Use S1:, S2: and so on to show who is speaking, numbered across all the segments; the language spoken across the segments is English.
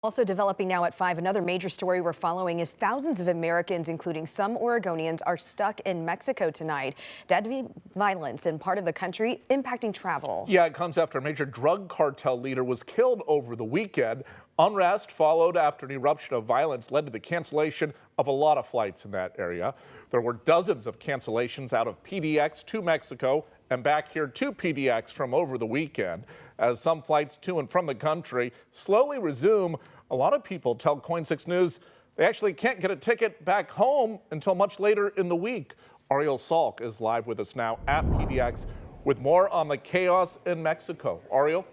S1: Also developing now at 5, another major story we're following is thousands of Americans, including some Oregonians, are stuck in Mexico tonight. Deadly violence in part of the country impacting travel.
S2: Yeah, it comes after a major drug cartel leader was killed over the weekend. Unrest followed after an eruption of violence led to the cancellation of a lot of flights in that area. There were dozens of cancellations out of PDX to Mexico and back here to PDX from over the weekend. As some flights to and from the country slowly resume, a lot of people tell KOIN 6 News they actually can't get a ticket back home until much later in the week. Ariel Salk is live with us now at PDX with more on the chaos in Mexico. Ariel?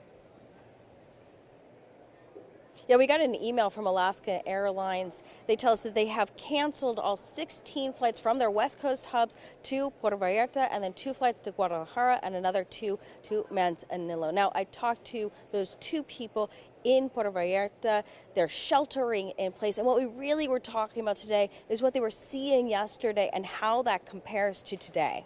S3: Yeah, we got an email from Alaska Airlines. They tell us that they have canceled all 16 flights from their West Coast hubs to Puerto Vallarta, and then 2 flights to Guadalajara and another 2 to Manzanillo. Now, I talked to those 2 people in Puerto Vallarta. They're sheltering in place. And what we really were talking about today is what they were seeing yesterday and how that compares to today.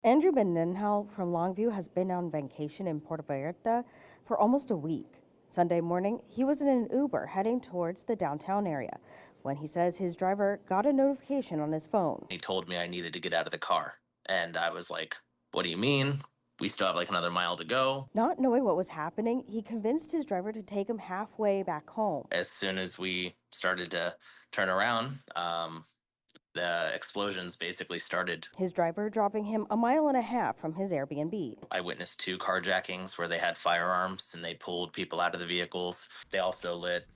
S3: Andrew Mendenhall from Longview has been on vacation in Puerto Vallarta for almost a week. Sunday morning, he was in an Uber heading towards the downtown area when he says his driver got a notification on his phone.
S4: He told me I needed to get out of the car. And I was like, what do you mean? We still have like another mile to go.
S3: Not knowing what was happening, he convinced his driver to take him halfway back home.
S4: As soon as we started to turn around, the explosions basically started.
S3: His driver dropping him a mile and a half from his Airbnb.
S4: I witnessed 2 carjackings where they had firearms and they pulled people out of the vehicles. They also lit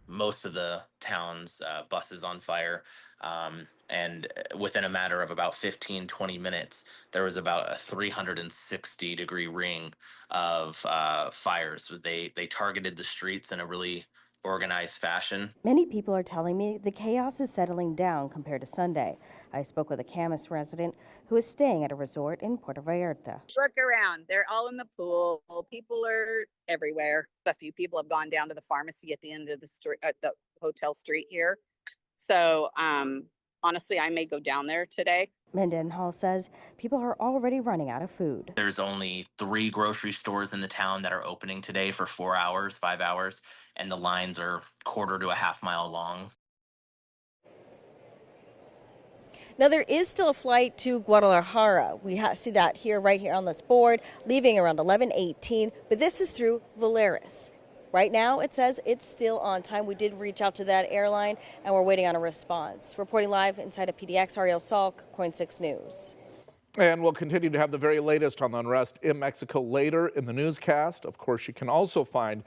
S4: most of the town's buses on fire. And within a matter of about 15-20 minutes, there was about a 360-degree ring of fires. They targeted the streets in a really organized fashion.
S3: Many people are telling me the chaos is settling down compared to Sunday. I spoke with a Camas resident who is staying at a resort in Puerto Vallarta.
S5: Look around. They're all in the pool. People are everywhere. A few people have gone down to the pharmacy at the end of the street, at the hotel street here. So honestly, I may go down there today.
S3: Mendenhall says people are already running out of food.
S4: There's only 3 grocery stores in the town that are opening today for 4 hours, 5 hours, and the lines are quarter to a half mile long.
S3: Now, there is still a flight to Guadalajara. We see that right here on this board, leaving around 11:18, but this is through Valeris. Right now, it says it's still on time. We did reach out to that airline, and we're waiting on a response. Reporting live inside of PDX, Ariel Salk, KOIN 6 News.
S2: And we'll continue to have the very latest on the unrest in Mexico later in the newscast. Of course, you can also find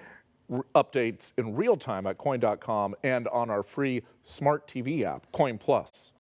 S2: updates in real time at KOIN.com and on our free smart TV app, KOIN Plus.